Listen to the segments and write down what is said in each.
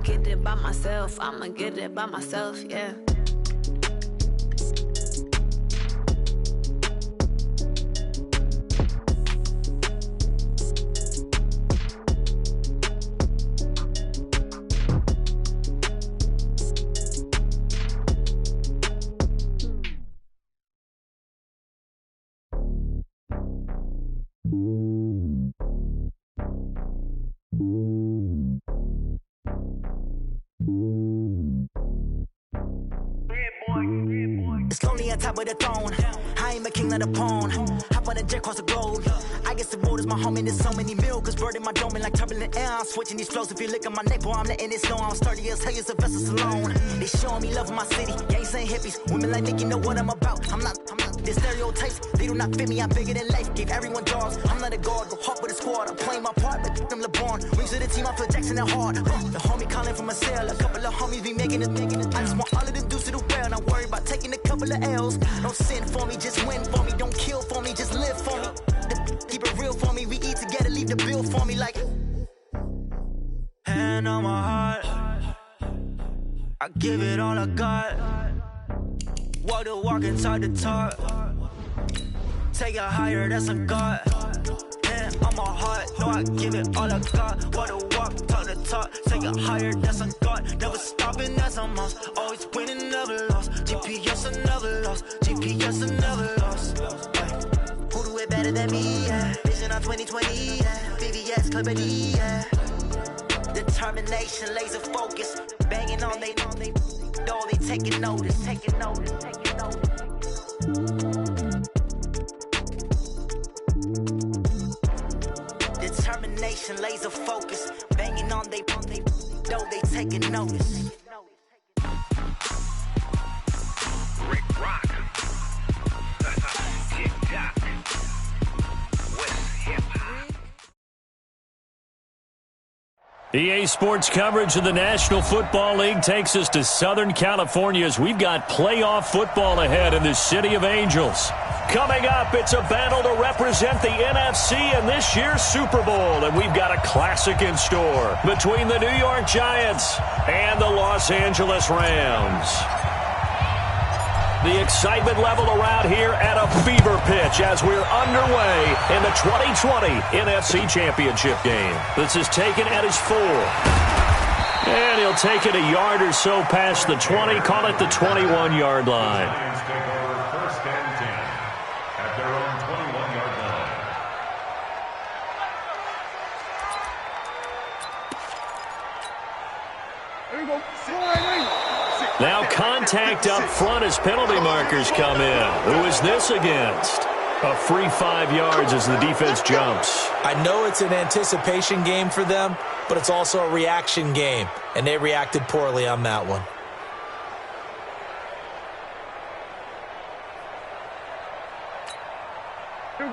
get it by myself. I'ma get it by myself, yeah. It's lonely on top of the throne. I ain't a king, not a pawn. Hop on a jet across the globe. I guess the world is my home and there's so many milkers burning my dome and like turbulent air. I'm switching these flows. If you look at my neck, boy, I'm letting it snow. I'm sturdy as hell, as a vessel alone. They showing me love in my city. Gangs ain't hippies. Women like Nicky know what I'm about. I'm not. The stereotypes, they do not fit me. I'm bigger than life. Gave everyone dogs. I'm not a guard. Go hard with a squad. I'm playing my part, but them LeBron. Rings to the team. I feel Jackson and hard. The homie calling from a cell. A couple of homies be making it. I just want all of them dudes to do well. Not worry about taking a couple of L's. Don't sin for me, just win for me. Don't kill for me, just live for me. Keep it real for me. We eat together, leave the bill for me like. Hand on my heart, I give it all I got. Walk the walk inside the talk. Take it higher, that's a God. Hand on my heart, no, I give it all I got. Walk the walk, talk the talk. Take it higher, that's a God. Never stopping, that's a must. Always winning, never lost. GPS, I never lost. GPS, I never lost. Who do it better than me? Yeah. Vision on 2020. Yeah. VVS, Clippity. Yeah. Determination, laser focus. Banging on they know they taking notice. Taking notice. Taking notice. Determination, laser focus. Banging on they know they taking notice. Rick Rock. TikTok. West Hip Hop. EA Sports coverage of the National Football League takes us to Southern California as we've got playoff football ahead in the City of Angels. Coming up, it's a battle to represent the NFC in this year's Super Bowl, and we've got a classic in store between the New York Giants and the Los Angeles Rams. The excitement level around here at a fever pitch as we're underway in the 2020 NFC Championship game. This is taken at his 4. And he'll take it a yard or so past the 20, call it the 21-yard line. Lions take over first and 10 at their own 21-yard line. There you go. Sliding. Now contact up front as penalty markers come in. Who is this against? A free 5 yards as the defense jumps. I know it's an anticipation game for them, but it's also a reaction game, and they reacted poorly on that one.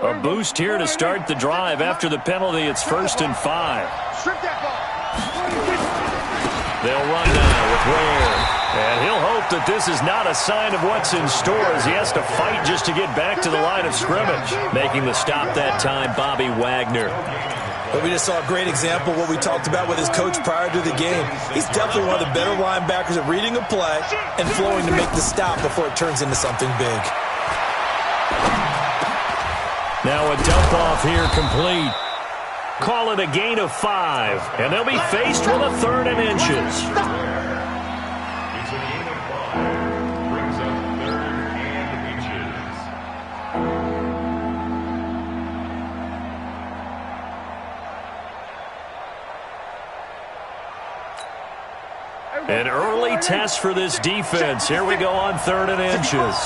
A boost here to start the drive. After the penalty, it's 1st and 5. Strip that ball. They'll run now with Ware. And he'll hope that this is not a sign of what's in store as he has to fight just to get back to the line of scrimmage. Making the stop that time, Bobby Wagner. But we just saw a great example of what we talked about with his coach prior to the game. He's definitely one of the better linebackers at reading a play and flowing to make the stop before it turns into something big. Now a dump off here complete. Call it a gain of 5, and they'll be faced with a 3rd and inches. It's a gain of 5. Brings up 3rd and inches. An early test for this defense. Here we go on 3rd and inches.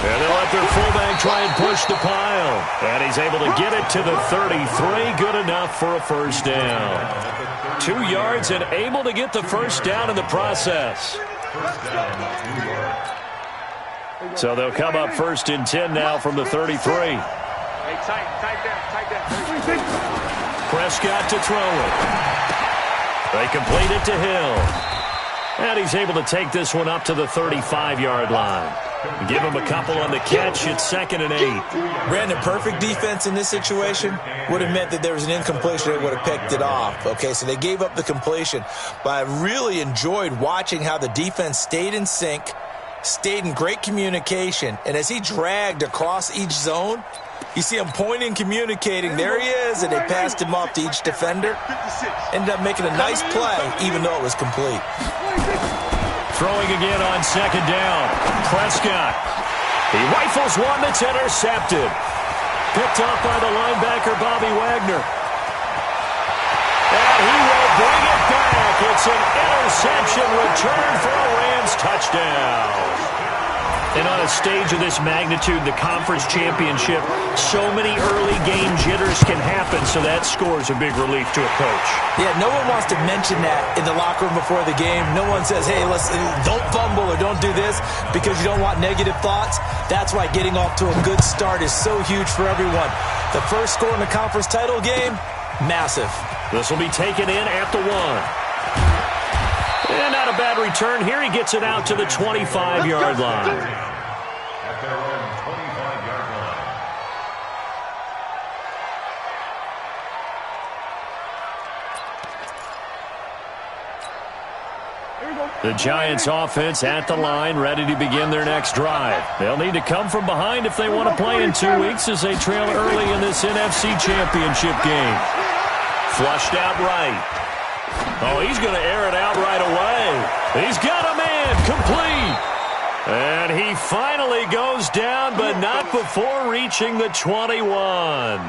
And they'll let their fullback try and push the pile. And he's able to get it to the 33. Good enough for a first down. 2 yards and able to get the first down in the process. So they'll come up 1st and 10 now from the 33. Hey, tight down. Prescott to throw it. They complete it to Hill. And he's able to take this one up to the 35-yard line. Give him a couple on the catch. It's 2nd and 8. Brandon, perfect defense in this situation would have meant that there was an incompletion. They would have picked it off. Okay, so they gave up the completion. But I really enjoyed watching how the defense stayed in sync, stayed in great communication, and as he dragged across each zone, you see him pointing, communicating. There he is, and they passed him off to each defender. Ended up making a nice play, even though it was complete. Throwing again on 2nd down. Prescott. He rifles one that's intercepted. Picked off by the linebacker, Bobby Wagner. And he will bring it back. It's an interception return for a Rams touchdown. And on a stage of this magnitude, the conference championship, so many early game jitters can happen, so that score's a big relief to a coach. Yeah, no one wants to mention that in the locker room before the game. No one says, hey, don't fumble or don't do this because you don't want negative thoughts. That's why getting off to a good start is so huge for everyone. The first score in the conference title game, massive. This will be taken in at the 1. And not a bad return here. He gets it out to the 25-yard line. At their own 25-yard line. The Giants offense at the line, ready to begin their next drive. They'll need to come from behind if they want to play in 2 weeks as they trail early in this NFC Championship game. Flushed out right. Oh, he's going to air it out right away. He's got a man, complete. And he finally goes down, but not before reaching the 21.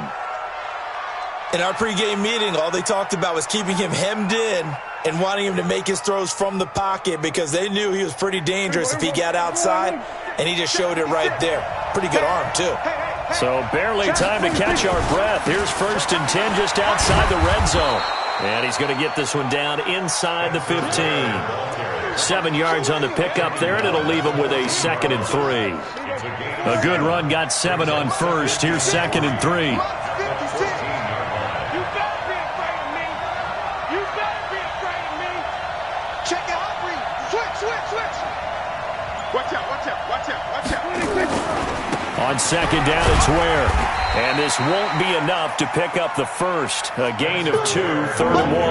In our pregame meeting, all they talked about was keeping him hemmed in and wanting him to make his throws from the pocket because they knew he was pretty dangerous if he got outside, and he just showed it right there. Pretty good arm, too. So barely time to catch our breath. Here's 1st and 10 just outside the red zone. And he's going to get this one down inside the 15. 7 yards on the pickup there, and it'll leave him with a 2nd and 3. A good run got 7 on first. Here's 2nd and 3. On 2nd down, it's Ware. And this won't be enough to pick up the first. A gain of 2, 3rd and 1.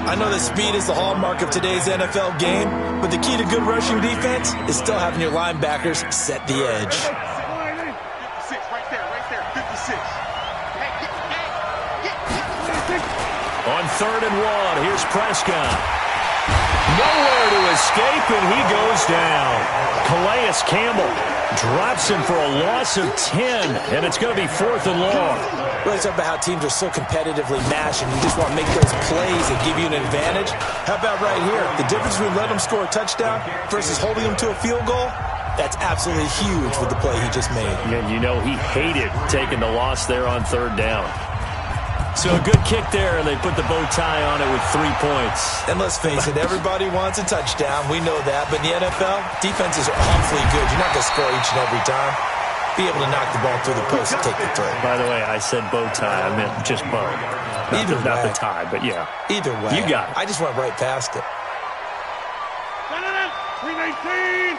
I know that speed is the hallmark of today's NFL game, but the key to good rushing defense is still having your linebackers set the edge. 56, right there, 56. On 3rd and 1, here's Prescott. Nowhere to escape, and he goes down. Calais Campbell drops him for a loss of 10, and it's going to be 4th and long. We always talk about how teams are so competitively matched, and you just want to make those plays that give you an advantage. How about right here? The difference between letting them score a touchdown versus holding them to a field goal, that's absolutely huge with the play he just made. And you know he hated taking the loss there on 3rd down. So a good kick there, and they put the bow tie on it with 3 points. And let's face it, everybody wants a touchdown. We know that. But in the NFL, defenses are awfully good. You're not going to score each and every time. Be able to knock the ball through the post and take the throw. By the way, I said bow tie. I meant just bow. Not the tie, but yeah. Either way. You got it. I just went right past it. 319.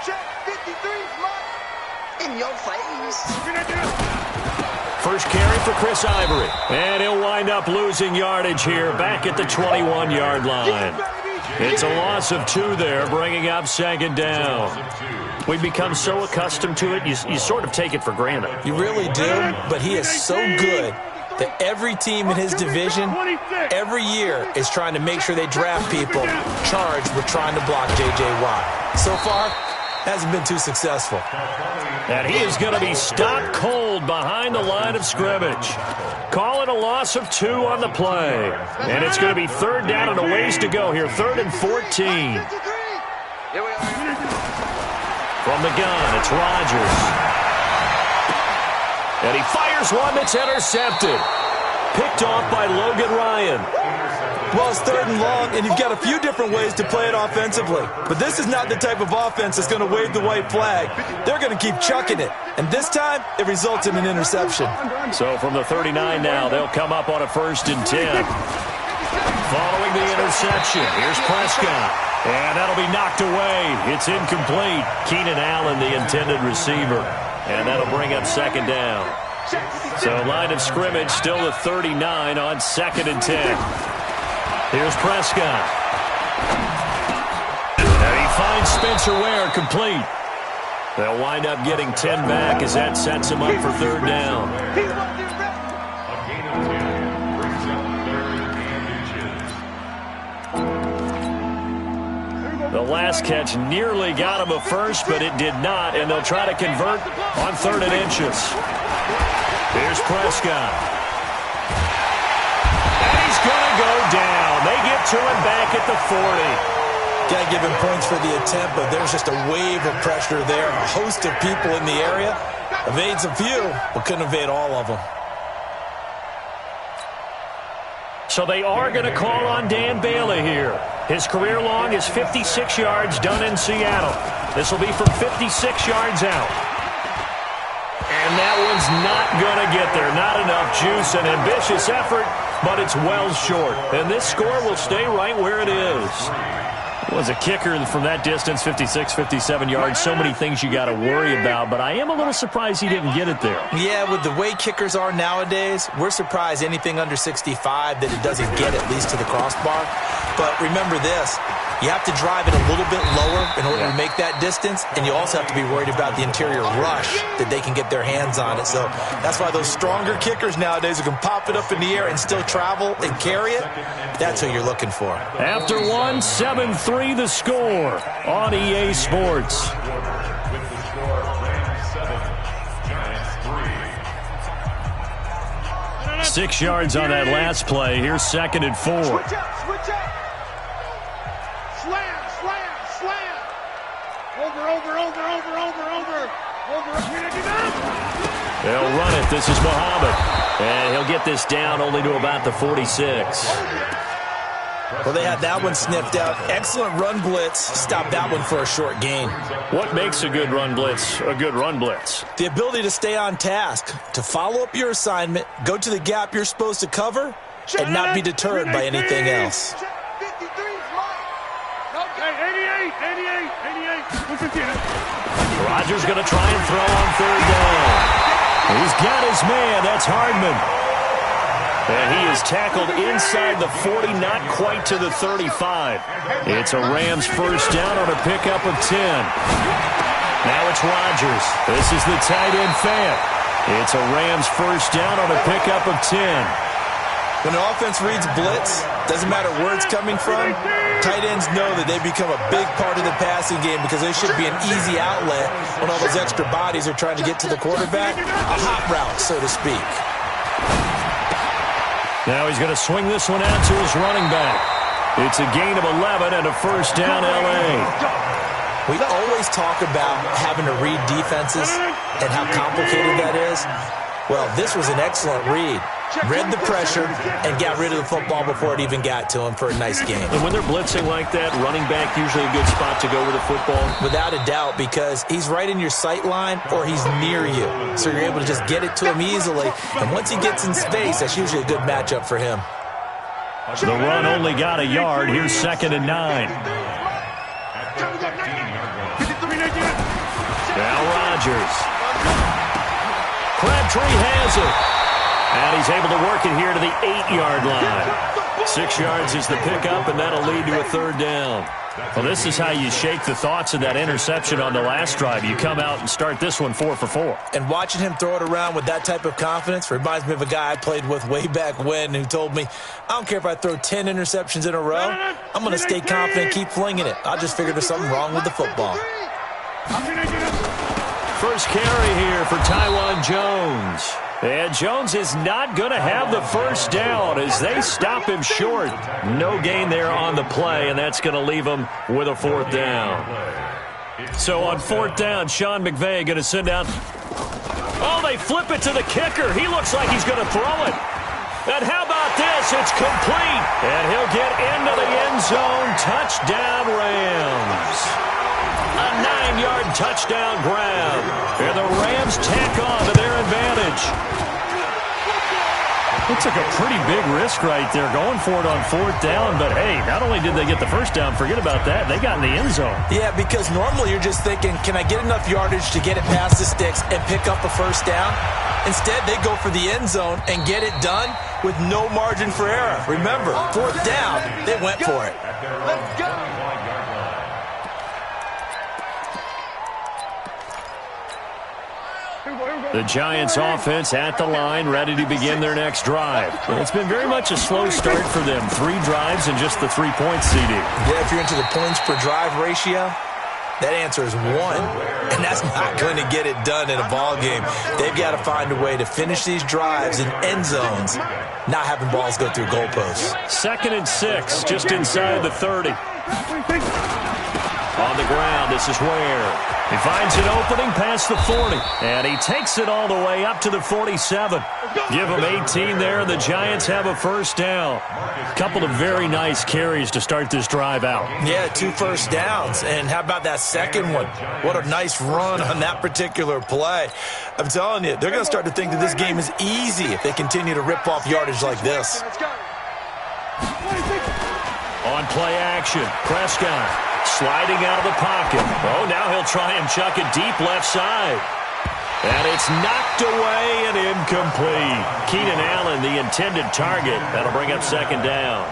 Check 53, in your face. First carry for Chris Ivory. And he'll wind up losing yardage here back at the 21-yard line. It's a loss of 2 there, bringing up 2nd down. We've become so accustomed to it, you sort of take it for granted. You really do, but he is so good that every team in his division, every year, is trying to make sure they draft people charged with trying to block J.J. Watt. So far, hasn't been too successful. And he is going to be stopped cold behind the line of scrimmage. Call it a loss of 2 on the play. And it's going to be 3rd down and a ways to go here. 3rd and 14. From the gun, it's Rodgers. And he fires one that's intercepted. Picked off by Logan Ryan. Well, it's 3rd and long, and you've got a few different ways to play it offensively. But this is not the type of offense that's going to wave the white flag. They're going to keep chucking it. And this time, it results in an interception. So from the 39 now, they'll come up on a 1st and 10. Following the interception, here's Prescott. And that'll be knocked away. It's incomplete. Keenan Allen, the intended receiver. And that'll bring up second down. So line of scrimmage still at 39 on 2nd and 10. Here's Prescott. And he finds Spencer Ware complete. They'll wind up getting 10 back as that sets him up for 3rd down. The last catch nearly got him a first, but it did not, and they'll try to convert on 3rd and inches. Here's Prescott. And he's going to go down. They get to him back at the 40. Got to give him points for the attempt, but there's just a wave of pressure there. A host of people in the area. Evades a few, but couldn't evade all of them. So they are going to call on Dan Bailey here. His career long is 56 yards done in Seattle. This will be from 56 yards out. And that one's not going to get there. Not enough juice. An ambitious effort, but it's well short. And this score will stay right where it is. Was a kicker from that distance, 56, 57 yards. So many things you got to worry about, but I am a little surprised he didn't get it there. Yeah, with the way kickers are nowadays, we're surprised anything under 65 that it doesn't get at least to the crossbar. But remember this, you have to drive it a little bit lower in order to make that distance, and you also have to be worried about the interior rush that they can get their hands on it. So that's why those stronger kickers nowadays who can pop it up in the air and still travel and carry it, that's who you're looking for. After one, 7-3 the score on EA Sports. 6 yards on that last play. Here's 2nd and 4. Switch up. Slam. Over. They'll run it. This is Muhammad. And he'll get this down only to about the 46. Well, they had that one sniffed out. Excellent run blitz. Stopped that one for a short gain. What makes a good run blitz a good run blitz? The ability to stay on task, to follow up your assignment, go to the gap you're supposed to cover, and not be deterred by anything else. 88. 88. Rodgers going to try and throw on 3rd down. He's got his man. That's Hardman. And he is tackled inside the 40, not quite to the 35. It's a Rams first down on a pickup of 10. Now it's Rodgers. This is the tight end fan. It's a Rams first down on a pickup of 10. When an offense reads blitz, doesn't matter where it's coming from, tight ends know that they become a big part of the passing game because they should be an easy outlet when all those extra bodies are trying to get to the quarterback. A hot route, so to speak. Now he's going to swing this one out to his running back. It's a gain of 11 and a first down L.A. We always talk about having to read defenses and how complicated that is. Well, this was an excellent read. Read the pressure and got rid of the football before it even got to him for a nice game. And when they're blitzing like that, running back usually a good spot to go with the football? Without a doubt, because he's right in your sight line or he's near you. So you're able to just get it to him easily. And once he gets in space, that's usually a good matchup for him. The run only got a yard. Here's 2nd and 9. Now Rodgers. Crabtree has it. And he's able to work it here to the 8-yard line. 6 yards is the pickup, and that'll lead to a 3rd down. Well, this is how you shake the thoughts of that interception on the last drive. You come out and start this one 4 for 4. And watching him throw it around with that type of confidence reminds me of a guy I played with way back when who told me, I don't care if I throw 10 interceptions in a row. I'm going to stay confident and keep flinging it. I just figured there's something wrong with the football. First carry here for Tywan Jones. And Jones is not going to have the first down as they stop him short. No gain there on the play, and that's going to leave him with a 4th down. So on 4th down, Sean McVay going to send out. Oh, they flip it to the kicker. He looks like he's going to throw it. And how about this? It's complete. And he'll get into the end zone. Touchdown, Rams. A 9-yard touchdown grab. And the Rams tack on to their advantage. It took a pretty big risk right there, going for it on 4th down. But, hey, not only did they get the first down, forget about that, they got in the end zone. Yeah, because normally you're just thinking, can I get enough yardage to get it past the sticks and pick up a first down? Instead, they go for the end zone and get it done with no margin for error. Remember, 4th down, they went for it. Let's go. The Giants offense at the line, ready to begin their next drive. It's been very much a slow start for them. 3 drives and just the 3 points, CD. Yeah, if you're into the points per drive ratio, that answer is 1. And that's not going to get it done in a ball game. They've got to find a way to finish these drives in end zones, not having balls go through goalposts. 2nd and 6, just inside the 30. On the ground, this is Ware. He finds an opening past the 40, and he takes it all the way up to the 47. Give him 18 there, and the Giants have a first down. Couple of very nice carries to start this drive out. Yeah, 2 first downs, and how about that second one? What a nice run on that particular play. I'm telling you, they're going to start to think that this game is easy if they continue to rip off yardage like this. On play action, Prescott. Sliding out of the pocket. Oh, now he'll try and chuck it deep left side. And it's knocked away and incomplete. Keenan Allen, the intended target. That'll bring up 2nd down.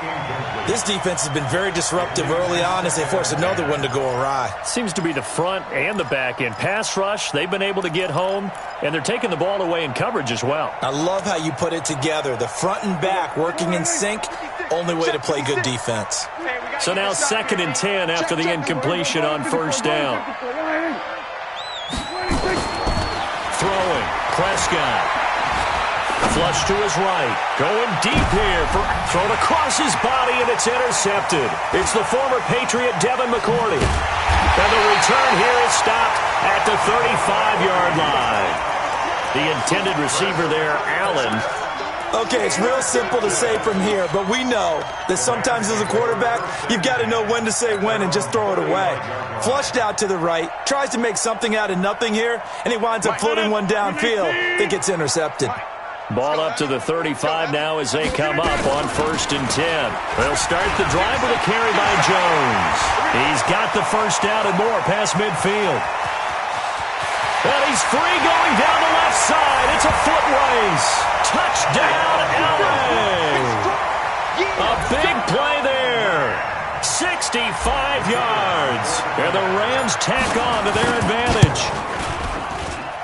This defense has been very disruptive early on as they force another one to go awry. Seems to be the front and the back end. Pass rush, they've been able to get home, and they're taking the ball away in coverage as well. I love how you put it together. The front and back working in sync, only way to play good defense. So now 2nd and 10 after the incompletion on 1st down. Throwing, Prescott. Flush to his right. Going deep here. Thrown across his body, and it's intercepted. It's the former Patriot Devin McCourty. And the return here is stopped at the 35-yard line. The intended receiver there, Allen. Okay, it's real simple to say from here, but we know that sometimes as a quarterback, you've got to know when to say when and just throw it away. Flushed out to the right, tries to make something out of nothing here, and he winds up floating one downfield that gets intercepted. Ball up to the 35 now as they come up on 1st and 10. They'll start the drive with a carry by Jones. He's got the first down and more past midfield. And he's free going down the left side. It's a foot race. Touchdown, LA. A big play there. 65 yards. And the Rams tack on to their advantage.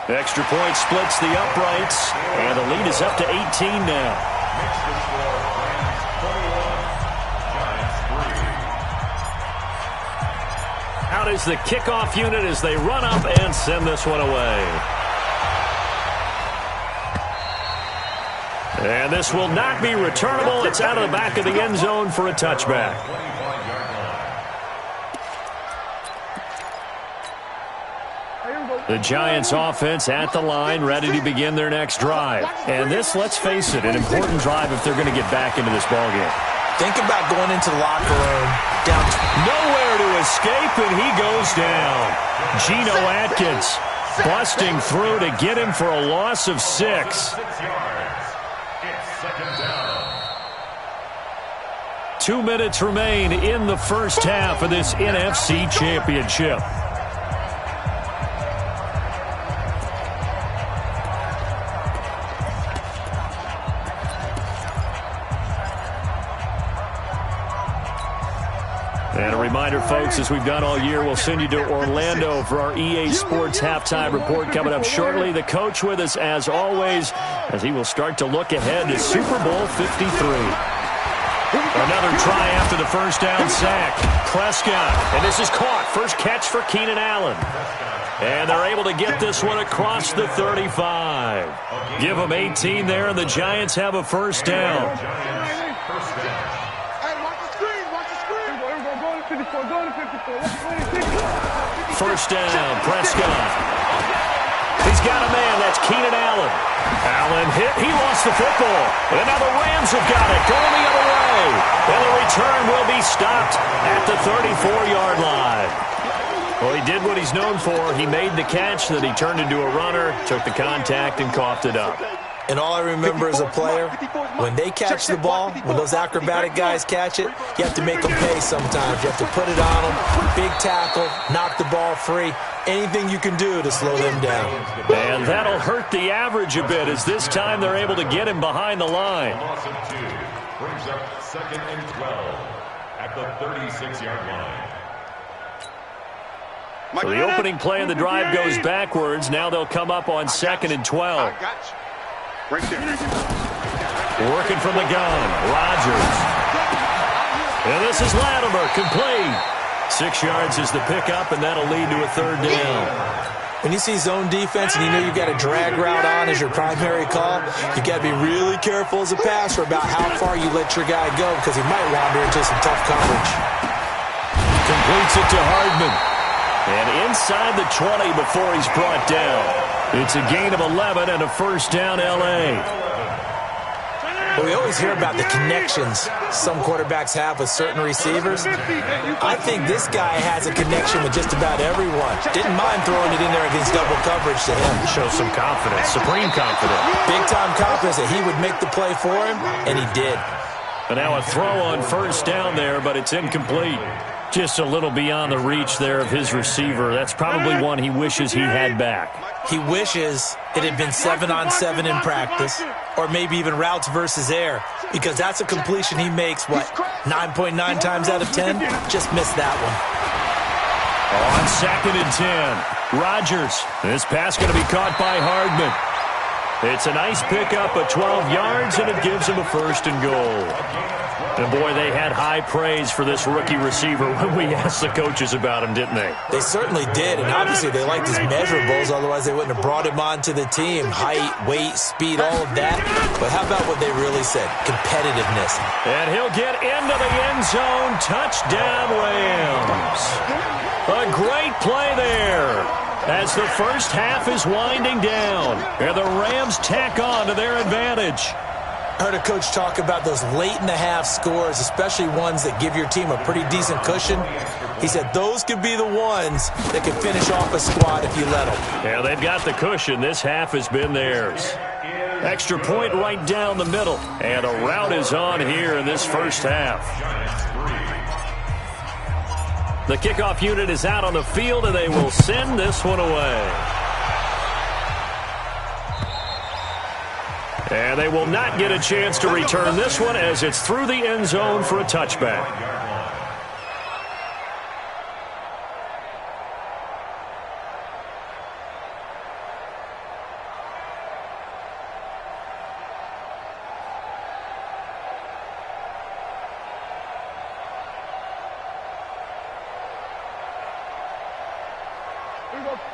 Extra point splits the uprights, and the lead is up to 18 now. Out is the kickoff unit as they run up and send this one away. And this will not be returnable. It's out of the back of the end zone for a touchback. The Giants offense at the line, ready to begin their next drive. And this, let's face it, an important drive if they're going to get back into this ballgame. Think about going into the locker room down. Nowhere to escape, and he goes down. Geno Atkins busting through to get him for a loss of 6. 2 minutes remain in the first half of this NFC Championship. And a reminder, folks, as we've done all year, we'll send you to Orlando for our EA Sports halftime report coming up shortly. The coach with us, as always, as he will start to look ahead to Super Bowl 53. Another try after the first down sack. Prescott, and this is caught. First catch for Keenan Allen. And they're able to get this one across the 35. Give them 18 there, and the Giants have a first down. First down, Prescott. He's got a man. That's Keenan Allen. Allen hit. He lost the football. And now the Rams have got it. Going the other way. And the return will be stopped at the 34-yard line. Well, he did what he's known for. He made the catch, then he turned into a runner, took the contact, and coughed it up. And all I remember as a player, when they catch the ball, when those acrobatic guys catch it, you have to make them pay sometimes. You have to put it on them, big tackle, knock the ball free, anything you can do to slow them down. And that'll hurt the average a bit as this time they're able to get him behind the line. Loss of 2 brings up 2nd and 12 at the 36-yard line. So the opening play of the drive goes backwards. Now they'll come up on 2nd and 12. Right there. Working from the gun, Rodgers. And this is Latimer, complete. 6 yards is the pickup, and that'll lead to a 3rd down. When you see zone defense and you know you've got a drag route on as your primary call, you got to be really careful as a passer about how far you let your guy go because he might wander into some tough coverage. Completes it to Hardman. And inside the 20 before he's brought down. It's a gain of 11 and a 1st down, L.A. Well, we always hear about the connections some quarterbacks have with certain receivers. I think this guy has a connection with just about everyone. Didn't mind throwing it in there against double coverage to him. Shows some confidence, supreme confidence. Big-time confidence that he would make the play for him, and he did. And now a throw on 1st down there, but it's incomplete. Just a little beyond the reach there of his receiver. That's probably one he wishes he had back. He wishes it had been 7-on-7 in practice, or maybe even routes versus air, because that's a completion he makes, 9.9 times out of 10? Just missed that one. On 2nd and 10, Rodgers. This pass going to be caught by Hardman. It's a nice pickup of 12 yards, and it gives him a 1st and goal. And, boy, they had high praise for this rookie receiver when we asked the coaches about him, didn't they? They certainly did, and obviously they liked his measurables, otherwise they wouldn't have brought him onto the team. Height, weight, speed, all of that. But how about what they really said? Competitiveness. And he'll get into the end zone. Touchdown, Rams. A great play there as the first half is winding down. And the Rams tack on to their advantage. I heard a coach talk about those late-in-the-half scores, especially ones that give your team a pretty decent cushion. He said those could be the ones that could finish off a squad if you let them. Yeah, they've got the cushion. This half has been theirs. Extra point right down the middle. And a rout is on here in this first half. The kickoff unit is out on the field, and they will send this one away. And they will not get a chance to return this one as it's through the end zone for a touchback.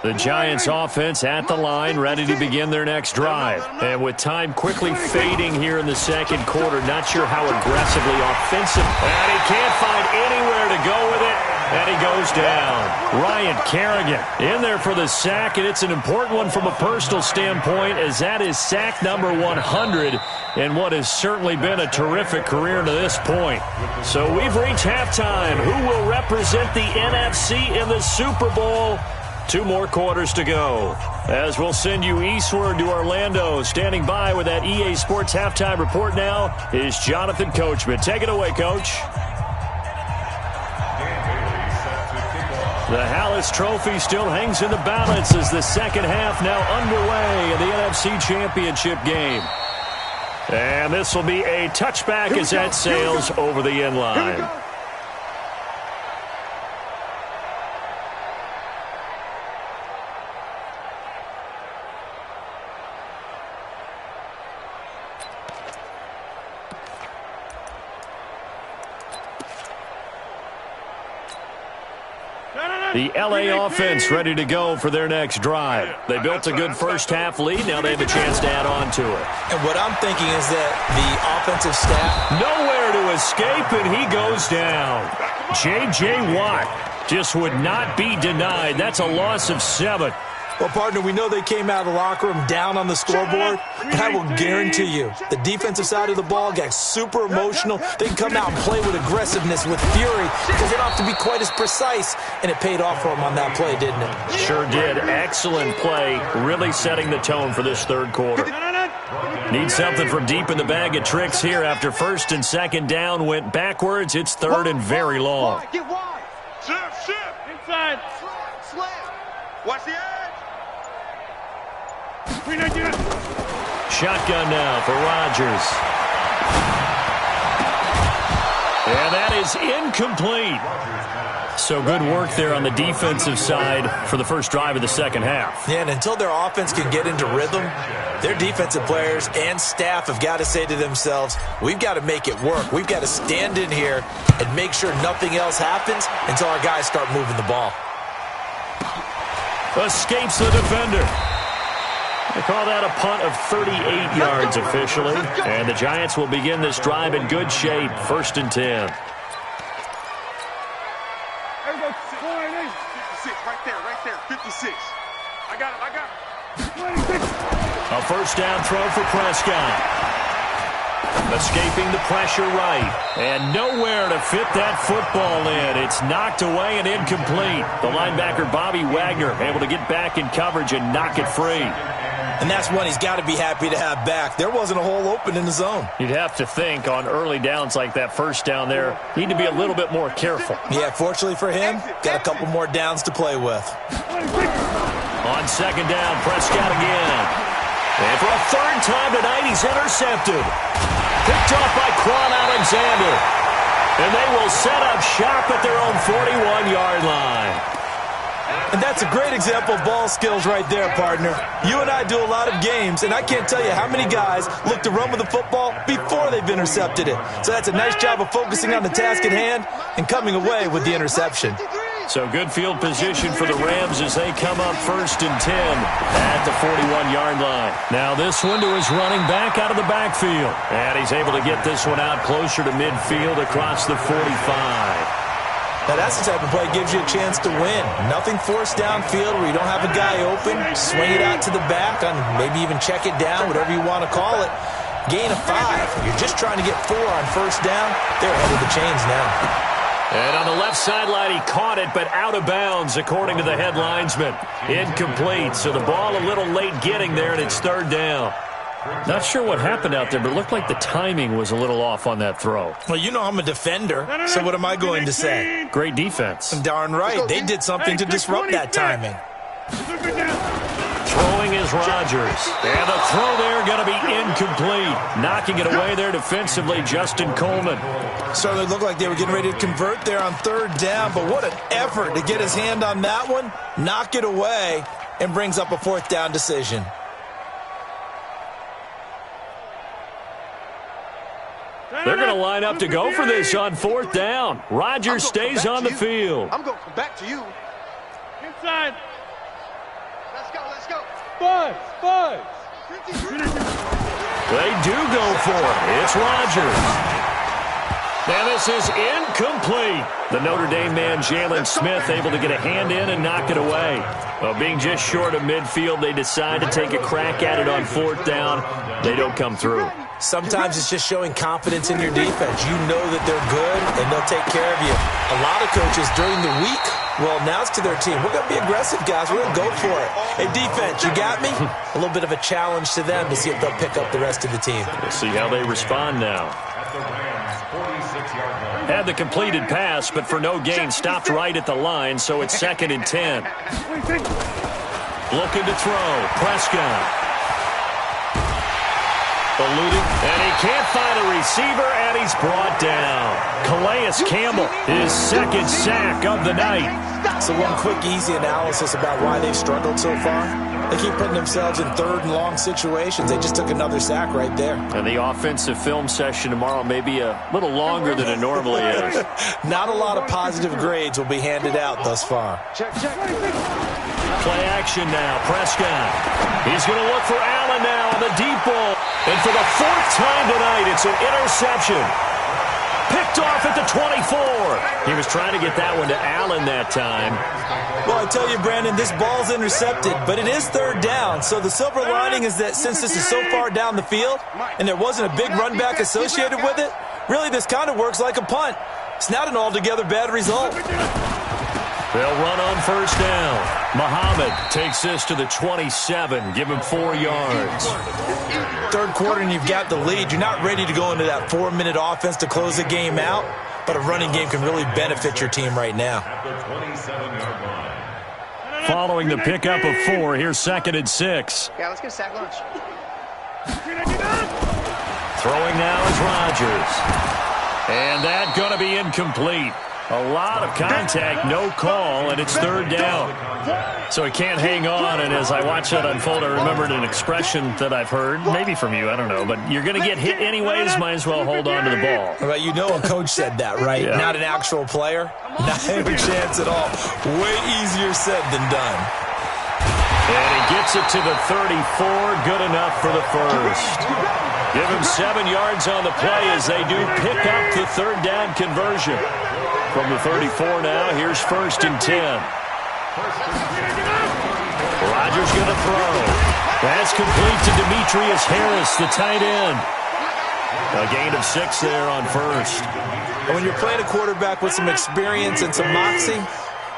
The Giants offense at the line, ready to begin their next drive. And with time quickly fading here in the second quarter, not sure how aggressively offensive. And he can't find anywhere to go with it. And he goes down. Ryan Kerrigan in there for the sack, and it's an important one from a personal standpoint as that is sack number 100 in what has certainly been a terrific career to this point. So we've reached halftime. Who will represent the NFC in the Super Bowl? 2 more quarters to go. As we'll send you eastward to Orlando. Standing by with that EA Sports halftime report now is Jonathan Coachman. Take it away, Coach. The Hallis Trophy still hangs in the balance as the second half now underway in the NFC Championship game. And this will be a touchback as that sails over the end line. The L.A. offense ready to go for their next drive. They built a good first half lead. Now they have a chance to add on to it. And what I'm thinking is that the offensive staff... Nowhere to escape, and he goes down. J.J. Watt just would not be denied. That's a loss of 7. Well, partner, we know they came out of the locker room down on the scoreboard, but I will guarantee you the defensive side of the ball got super emotional. They can come out and play with aggressiveness, with fury, because they don't have to be quite as precise, and it paid off for them on that play, didn't it? Sure did. Excellent play, really setting the tone for this third quarter. Need something from deep in the bag of tricks here after first and second down went backwards. It's third and very long. Get wide. Shift. Inside. Slam. Watch the edge. Shotgun now for Rodgers. And that is incomplete. So good work there on the defensive side for the first drive of the second half. Yeah, and until their offense can get into rhythm, their defensive players and staff have got to say to themselves, we've got to make it work. We've got to stand in here and make sure nothing else happens until our guys start moving the ball. Escapes the defender. They call that a punt of 38 yards officially. And the Giants will begin this drive in good shape. First and 10. 56, right there. 56. I got it. A first down throw for Prescott. Escaping the pressure right. And nowhere to fit that football in. It's knocked away and incomplete. The linebacker Bobby Wagner able to get back in coverage and knock it free. And that's one he's got to be happy to have back. There wasn't a hole open in the zone. You'd have to think on early downs like that first down there, need to be a little bit more careful. Yeah, fortunately for him, got a couple more downs to play with. On second down, Prescott again. And for a third time tonight, he's intercepted. Picked off by Quan Alexander. And they will set up shop at their own 41-yard line. And that's a great example of ball skills right there, partner. You and I do a lot of games, and I can't tell you how many guys look to run with the football before they've intercepted it. So that's a nice job of focusing on the task at hand and coming away with the interception. So good field position for the Rams as they come up first and 10 at the 41-yard line. Now this one to his running back out of the backfield. And he's able to get this one out closer to midfield across the 45. Now, that's the type of play that gives you a chance to win. Nothing forced downfield where you don't have a guy open. Swing it out to the back, and maybe even check it down, whatever you want to call it. Gain of 5. You're just trying to get 4 on first down. They're ahead of the chains now. And on the left sideline, he caught it, but out of bounds, according to the head linesman. Incomplete, so the ball a little late getting there, and it's third down. Not sure what happened out there, but it looked like the timing was a little off on that throw. Well, you know I'm a defender, so what am I going to say? Great defense. Darn right. They did something to disrupt that timing. Throwing is Rodgers. And the throw there going to be incomplete. Knocking it away there defensively, Justin Coleman. Certainly looked like they were getting ready to convert there on third down, but what an effort to get his hand on that one, knock it away, and brings up a fourth down decision. They're going to line up to go for this on fourth down. Rodgers stays on the field. I'm going to come back to you. Inside. Let's go. 5. They do go for it. It's Rodgers. And this is incomplete. The Notre Dame man, Jalen Smith, able to get a hand in and knock it away. Well, being just short of midfield, they decide to take a crack at it on fourth down. They don't come through. Sometimes it's just showing confidence in your defense. You know that they're good, and they'll take care of you. A lot of coaches during the week will announce to their team, we're going to be aggressive, guys. We're going to go for it. Hey, defense, you got me? A little bit of a challenge to them to see if they'll pick up the rest of the team. We'll see how they respond now. Had the completed pass, but for no gain, stopped right at the line, so it's second and 10. Looking to throw, Prescott. Eluding, and he can't find a receiver, and he's brought down. Calais Campbell, his second sack of the night. So one quick, easy analysis about why they've struggled so far. They keep putting themselves in third and long situations. They just took another sack right there. And the offensive film session tomorrow may be a little longer than it normally is. Not a lot of positive grades will be handed out thus far. Check. Play action now, Prescott. He's going to look for Allen now on the deep ball. And for the fourth time tonight, it's an interception. Picked off at the 24. He was trying to get that one to Allen that time. Well, I tell you, Brandon, this ball's intercepted, but it is third down. So the silver lining is that since this is so far down the field and there wasn't a big run back associated with it, really this kind of works like a punt. It's not an altogether bad result. They'll run on first down. Muhammad takes this to the 27. Give him 4 yards. Third quarter and you've got the lead. You're not ready to go into that 4-minute offense to close the game out, but a running game can really benefit your team right now. Following the pickup of 4, here's 2nd and 6. Yeah, let's get a sack lunch. Throwing now is Rodgers. And that's going to be incomplete. A lot of contact, no call, and it's 3rd down. So he can't hang on, and as I watch that unfold, I remembered an expression that I've heard, maybe from you, I don't know, but you're going to get hit anyways, might as well hold on to the ball. Well, you know a coach said that, right? Yeah. Not an actual player. Not a chance at all. Way easier said than done. And he gets it to the 34, good enough for the first. Give him 7 yards on the play as they do pick up the 3rd down conversion. From the 34 now, here's 1st and 10. Rodgers going to throw. That's complete to Demetrius Harris, the tight end. A gain of 6 there on first. And when you're playing a quarterback with some experience and some moxie,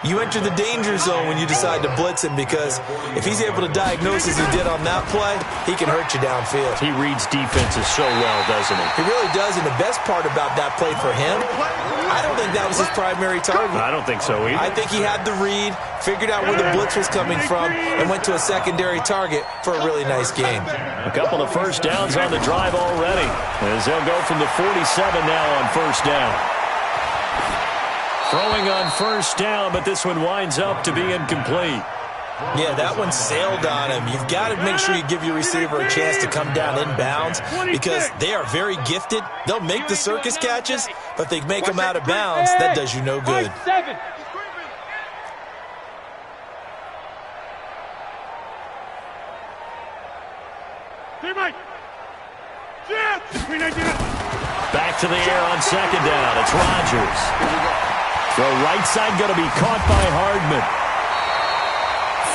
you enter the danger zone when you decide to blitz him, because if he's able to diagnose as he did on that play, he can hurt you downfield. He reads defenses so well, doesn't he? He really does, and the best part about that play for him, I don't think that was his primary target. I don't think so either. I think he had the read, figured out where the blitz was coming from, and went to a secondary target for a really nice game. A couple of first downs on the drive already, as they'll go from the 47 now on first down. Throwing on first down, but this one winds up to be incomplete. Yeah, that one sailed on him. You've got to make sure you give your receiver a chance to come down inbounds, because they are very gifted. They'll make the circus catches, but they make them out of bounds. That does you no good. Back to the air on 2nd down. It's Rodgers. Throw right side going to be caught by Hardman.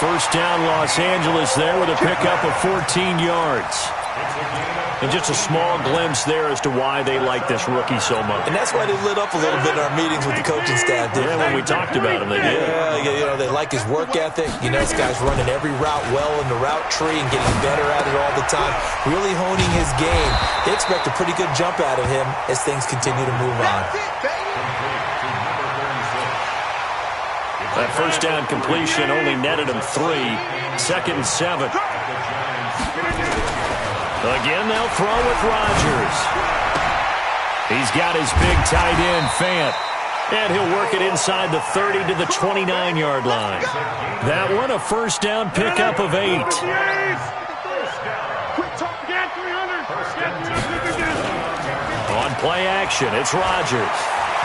First down Los Angeles there with a pickup of 14 yards. And just a small glimpse there as to why they like this rookie so much. And that's why they lit up a little bit in our meetings with the coaching staff. Yeah, when we talked about him, they did. Yeah, you know, they like his work ethic. You know, this guy's running every route well in the route tree and getting better at it all the time. Really honing his game. They expect a pretty good jump out of him as things continue to move on. That first down completion only netted him 3. 2nd and 7. Again, they'll throw with Rodgers. He's got his big tight end, Fant. And he'll work it inside the 30 to the 29-yard line. That one, a first down pickup of 8. On play action, it's Rodgers.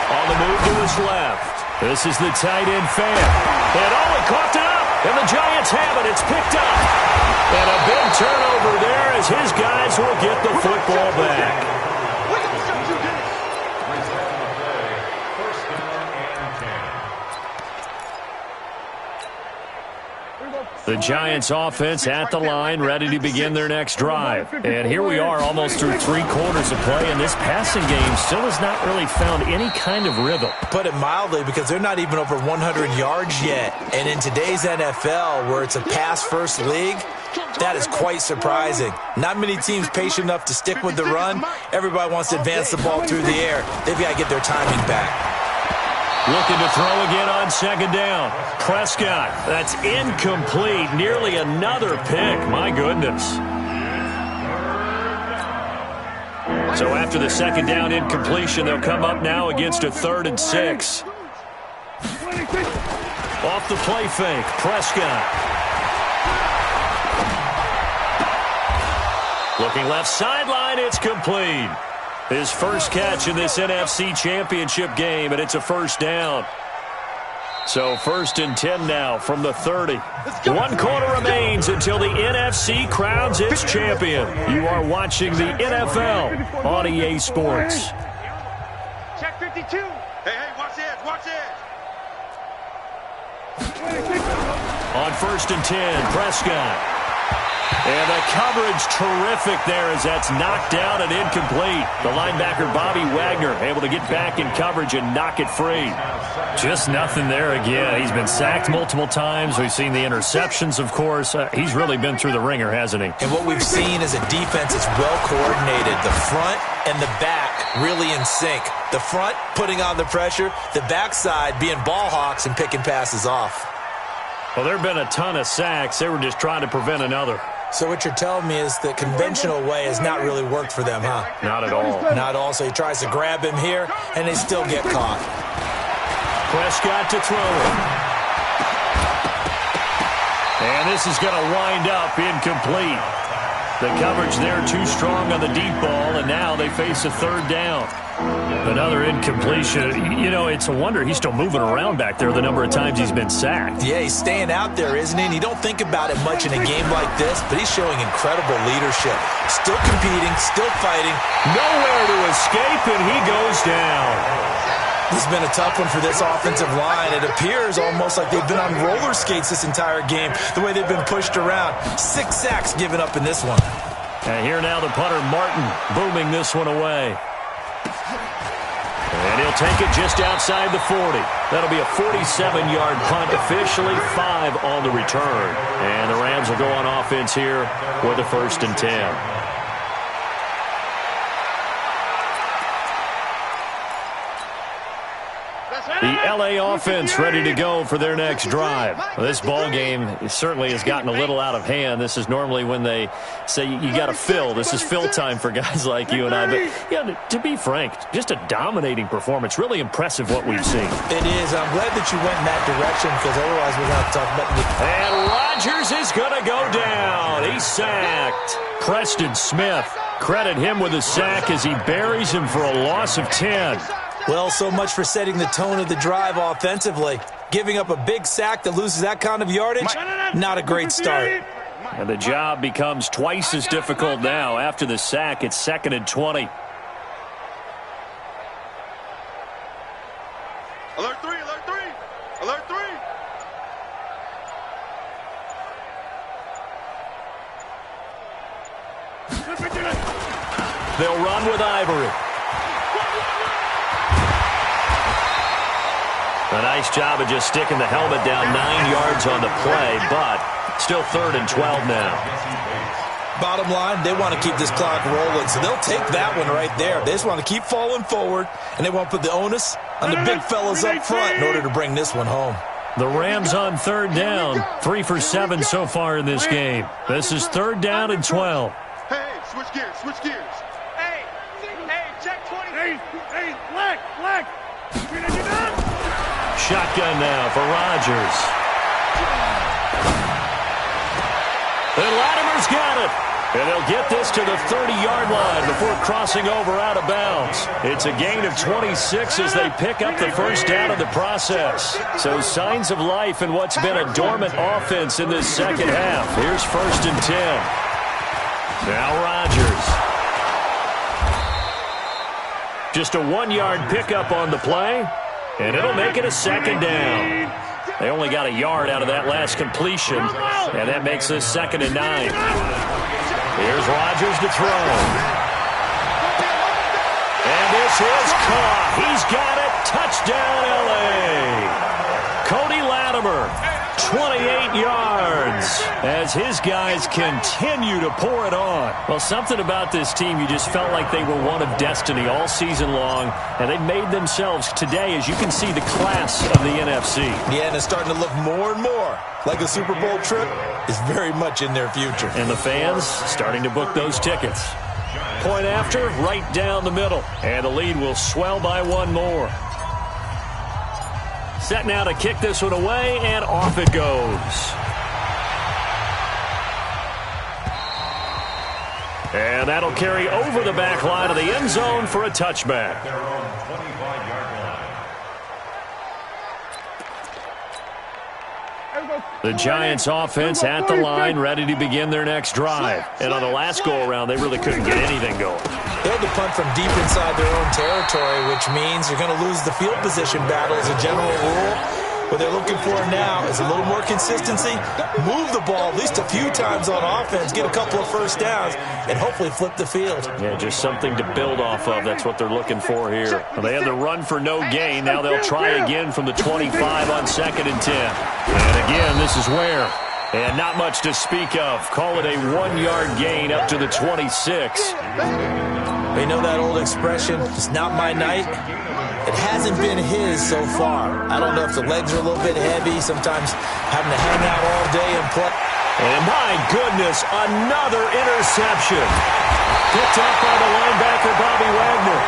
On the move to his left. This is the tight end, Fant. And he caught it up. And the Giants have it. It's picked up. And a big turnover there as his guys will get the football back. The Giants offense at the line, ready to begin their next drive. And here we are almost through 3 quarters of play, and this passing game still has not really found any kind of rhythm. Put it mildly, because they're not even over 100 yards yet. And in today's NFL, where it's a pass-first league, that is quite surprising. Not many teams patient enough to stick with the run. Everybody wants to advance the ball through the air. They've got to get their timing back. Looking to throw again on 2nd down. Prescott, that's incomplete. Nearly another pick. My goodness. So after the 2nd down incompletion, they'll come up now against a 3rd and 6. Off the play fake, Prescott. Looking left sideline, it's complete. His first catch in this NFC Championship game, and it's a first down. So 1st and 10 now from the 30. 1 quarter remains until the NFC crowns its champion. You are watching the NFL on EA Sports. Check 52. Hey, watch it, watch it. On 1st and 10, Prescott. And the coverage terrific there as that's knocked down and incomplete. The linebacker, Bobby Wagner, able to get back in coverage and knock it free. Just nothing there again. He's been sacked multiple times. We've seen the interceptions, of course. He's really been through the ringer, hasn't he? And what we've seen is a defense that's well coordinated. The front and the back really in sync. The front putting on the pressure, the backside being ball hawks and picking passes off. Well, there have been a ton of sacks. They were just trying to prevent another. So what you're telling me is the conventional way has not really worked for them, huh? Not at all. Not at all. So he tries to grab him here, and they still get caught. Prescott to throw it. And this is going to wind up incomplete. The coverage there too strong on the deep ball, and now they face a third down. Another incompletion. You know, it's a wonder he's still moving around back there the number of times he's been sacked. Yeah, he's staying out there, isn't he? And you don't think about it much in a game like this, but he's showing incredible leadership. Still competing, still fighting. Nowhere to escape, and he goes down. This has been a tough one for this offensive line. It appears almost like they've been on roller skates this entire game, the way they've been pushed around. 6 sacks given up in this one. And here now the punter, Martin, booming this one away. And he'll take it just outside the 40. That'll be a 47-yard punt, officially 5 on the return. And the Rams will go on offense here with a 1st and 10. The L.A. offense ready to go for their next drive. Well, this ball game certainly has gotten a little out of hand. This is normally when they say you got to fill. This is fill time for guys like you and I. But yeah, to be frank, just a dominating performance. Really impressive what we've seen. It is. I'm glad that you went in that direction because otherwise we're going to talk about the... And Rodgers is going to go down. He's sacked. Preston Smith, credit him with a sack as he buries him for a loss of 10. Well, so much for setting the tone of the drive offensively. Giving up a big sack that loses that kind of yardage, not a great start. And the job becomes twice as difficult now. After the sack, it's 2nd and 20. Alert 3, alert 3, alert 3. They'll run with Ivory. A nice job of just sticking the helmet down 9 yards on the play, but still 3rd and 12 now. Bottom line, they want to keep this clock rolling, so they'll take that one right there. They just want to keep falling forward, and they want to put the onus on the big fellas up front in order to bring this one home. The Rams on 3rd down, 3 for 7 so far in this game. This is 3rd down and 12. Hey, switch gears, switch gears. Hey, check 20. Hey, black. Shotgun now for Rodgers. And Latimer's got it. And they'll get this to the 30-yard line before crossing over out of bounds. It's a gain of 26 as they pick up the 1st down in the process. So signs of life in what's been a dormant offense in this second half. Here's 1st and 10. Now Rodgers. Just a 1-yard pickup on the play. And it'll make it a 2nd down. They only got a yard out of that last completion, and that makes this 2nd and 9. Here's Rodgers to throw. And this is caught. He's got it. Touchdown, L.A. Cody Latimer, 28 yards as his guys continue to pour it on. Well, something about this team, you just felt like they were one of destiny all season long, and they made themselves today, as you can see, the class of the NFC. Yeah, and it's starting to look more and more like a Super Bowl trip is very much in their future. And the fans starting to book those tickets. Point after, right down the middle, and the lead will swell by 1 more. Set now to kick this one away, and off it goes. And that'll carry over the back line of the end zone for a touchback. Their own 25-yard line. The Giants offense at the line, ready to begin their next drive. And on the last go-around, they really couldn't get anything going. They had to punt from deep inside their own territory, which means you're going to lose the field position battle as a general rule. What they're looking for now is a little more consistency, move the ball at least a few times on offense, get a couple of first downs, and hopefully flip the field. Yeah, just something to build off of. That's what they're looking for here. Well, they had the run for no gain. Now they'll try again from the 25 on 2nd and 10. And again, this is where. And not much to speak of. Call it a 1-yard gain up to the 26. You know that old expression, it's not my night? It hasn't been his so far. I don't know if the legs are a little bit heavy, sometimes having to hang out all day and play. And my goodness, another interception. Picked up by the linebacker, Bobby Wagner.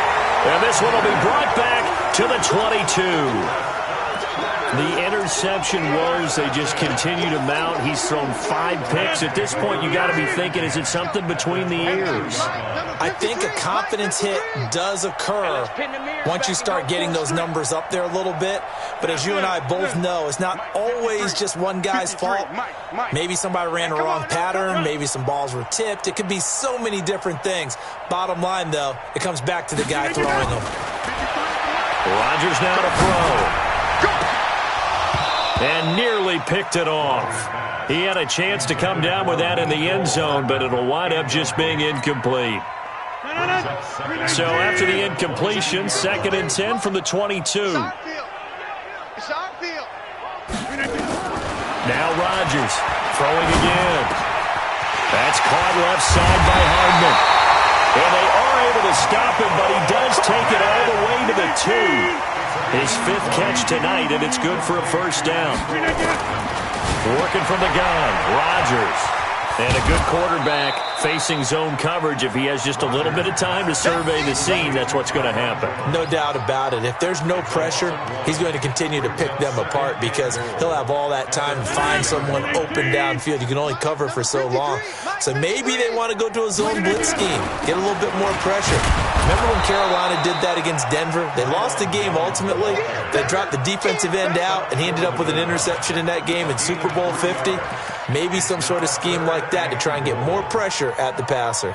And this one will be brought back to the 22. The interception woes, they just continue to mount. He's thrown 5 picks. At this point, you got to be thinking, is it something between the ears? I think a confidence hit does occur once you start getting those numbers up there a little bit. But as you and I both know, it's not always just one guy's fault. Maybe somebody ran the wrong pattern. Maybe some balls were tipped. It could be so many different things. Bottom line, though, it comes back to the guy throwing them. Rodgers now to throw. And nearly picked it off. He had a chance to come down with that in the end zone, but it'll wind up just being incomplete. So after the incompletion, 2nd and 10 from the 22. Now Rodgers throwing again. That's caught left side by Hardman. And they are able to stop him, but he does take it all the way to the 2. His 5th catch tonight, and it's good for a first down. Working from the gun, Rodgers. And a good quarterback facing zone coverage. If he has just a little bit of time to survey the scene, that's what's going to happen. No doubt about it. If there's no pressure, he's going to continue to pick them apart because he'll have all that time to find someone open downfield. You can only cover for so long. So maybe they want to go to a zone blitz scheme, get a little bit more pressure. Remember when Carolina did that against Denver? They lost the game ultimately. They dropped the defensive end out, and he ended up with an interception in that game in Super Bowl 50. Maybe some sort of scheme like that to try and get more pressure at the passer.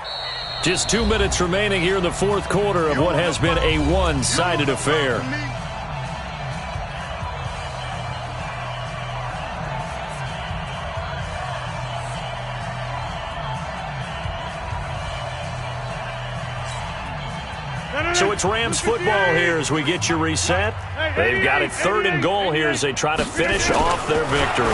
Just 2 minutes remaining here in the 4th quarter of what has been a one-sided affair. So it's Rams football here as we get you reset. They've got it 3rd and goal here as they try to finish off their victory.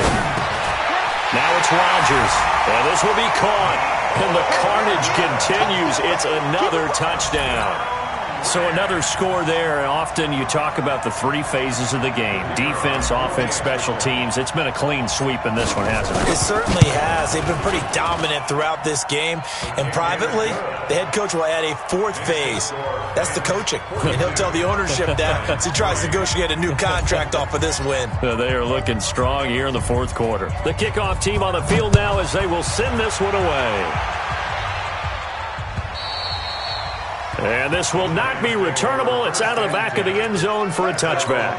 Now it's Rodgers, and this will be caught, and the carnage continues. It's another touchdown. So another score there. Often you talk about the 3 phases of the game, defense, offense, special teams. It's been a clean sweep in this one, hasn't it? It certainly has. They've been pretty dominant throughout this game. And privately, the head coach will add a 4th phase. That's the coaching. And he'll tell the ownership that as he tries to negotiate a new contract off of this win. They are looking strong here in the 4th quarter. The kickoff team on the field now as they will send this one away. And this will not be returnable. It's out of the back of the end zone for a touchback.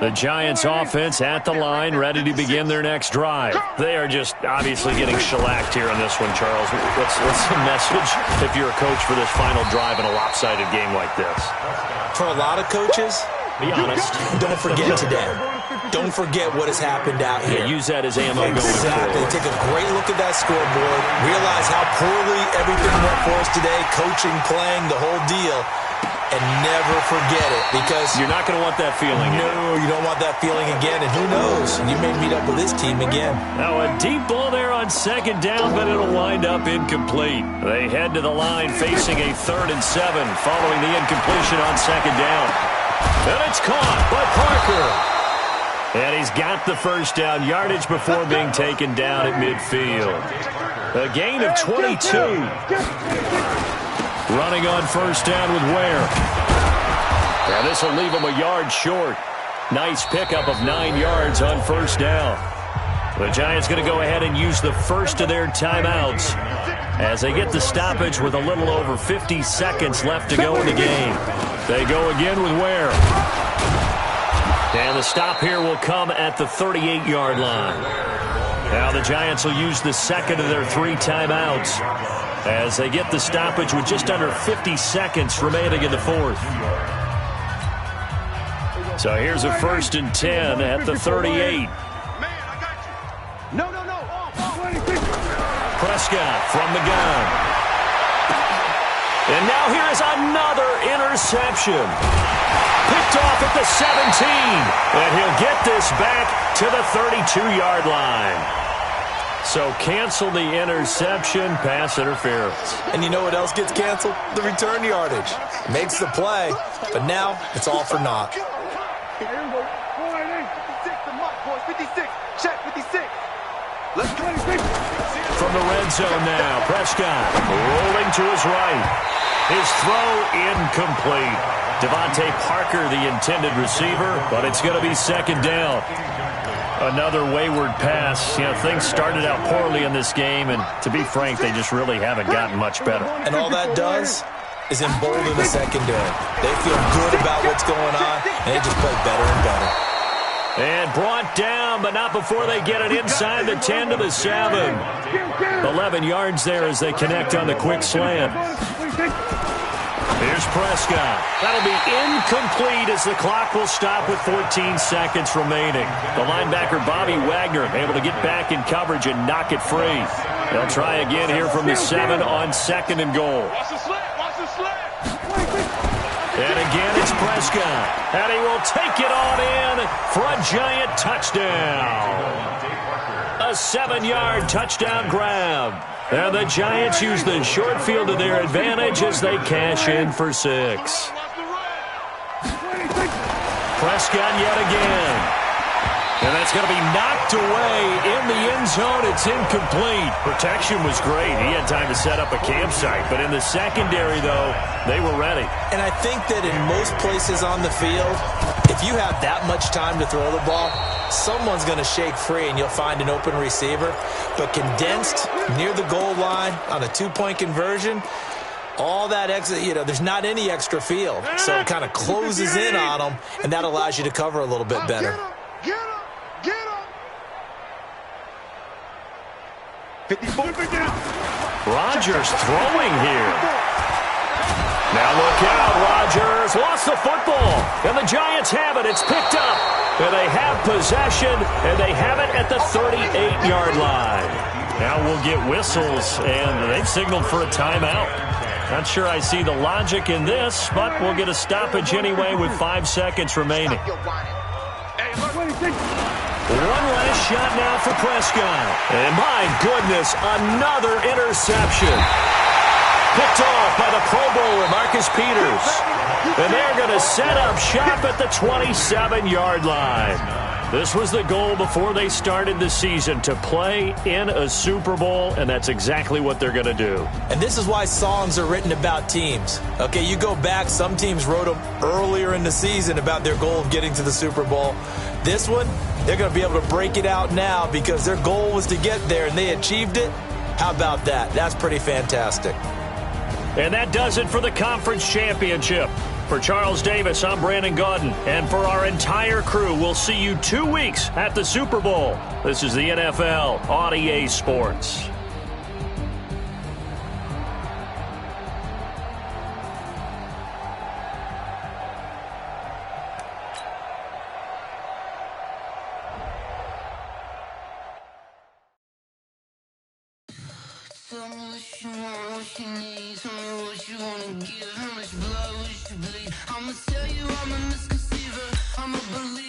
The Giants offense at the line, ready to begin their next drive. They are just obviously getting shellacked here on this one, Charles. What's the message if you're a coach for this final drive in a lopsided game like this? For a lot of coaches, be honest, don't forget today. Don't forget what has happened out here. Yeah, use that as ammo going forward. Exactly. Take a great look at that scoreboard. Realize how poorly everything went for us today. Coaching, playing, the whole deal. And never forget it because you're not going to want that feeling again. No, you don't want that feeling again. And who knows? You may meet up with this team again. Now a deep ball there on 2nd down, but it'll wind up incomplete. They head to the line facing a 3rd and 7 following the incompletion on 2nd down. And it's caught by Parker. And he's got the first down yardage before being taken down at midfield. A gain of 22. Running on 1st down with Ware. And this will leave him a yard short. Nice pickup of 9 yards on 1st down. The Giants going to go ahead and use the first of their timeouts as they get the stoppage with a little over 50 seconds left to go in the game. They go again with Ware. And the stop here will come at the 38-yard line. Now the Giants will use the 2nd of their 3 timeouts. as they get the stoppage with just under 50 seconds remaining in the fourth. So here's a 1st and 10 at the 38. No. Prescott from the gun. And now here is another interception. Picked off at the 17. And he'll get this back to the 32-yard line. So cancel the interception, pass interference. And you know what else gets canceled? The return yardage. Makes the play, but now it's all for naught. Here we go. 56, the mark, boys. 56. Check 56. Let's go. From the red zone now, Prescott rolling to his right. His throw incomplete. Devontae Parker, the intended receiver, but it's going to be 2nd down. Another wayward pass. You know, things started out poorly in this game, and to be frank, they just really haven't gotten much better. And all that does is embolden the secondary. They feel good about what's going on, and they just play better and better. And brought down, but not before they get it inside the 10 to the 7. 11 yards there as they connect on the quick slant. Here's Prescott. That'll be incomplete as the clock will stop with 14 seconds remaining. The linebacker, Bobby Wagner, able to get back in coverage and knock it free. They'll try again here from the 7 on 2nd and goal. Watch the slant. And again, it's Prescott. And he will take it on in for a giant touchdown. A 7-yard touchdown grab. And the Giants use the short field to their advantage as they cash in for 6. Prescott yet again. And that's going to be knocked away in the end zone. It's incomplete. Protection was great. He had time to set up a campsite. But in the secondary, though, they were ready. And I think that in most places on the field, if you have that much time to throw the ball, someone's going to shake free and you'll find an open receiver. But condensed near the goal line on a 2-point conversion, all that extra, there's not any extra field. So it kind of closes in on them, and that allows you to cover a little bit better. Get him. 54. Rodgers throwing here. Now look out, Rodgers lost the football, and the Giants have it. It's picked up, and they have possession, and they have it at the 38-yard line. Now we'll get whistles, and they've signaled for a timeout. Not sure I see the logic in this, but we'll get a stoppage anyway with 5 seconds remaining. One last shot now for Prescott. And my goodness, another interception. Picked off by the Pro Bowler, Marcus Peters. And they're going to set up shop at the 27-yard line. This was the goal before they started the season, to play in a Super Bowl, and that's exactly what they're going to do. And this is why songs are written about teams. Okay, you go back, some teams wrote them earlier in the season about their goal of getting to the Super Bowl. This one, they're going to be able to break it out now because their goal was to get there, and they achieved it. How about that? That's pretty fantastic. And that does it for the conference championship. For Charles Davis, I'm Brandon Gaudin. And for our entire crew, we'll see you 2 weeks at the Super Bowl. This is the NFL on EA Sports. Tell me what you want, what you need. Tell me what you wanna give. How much blood would you bleed? I'ma tell you I'm a misconceiver. I'm a believer.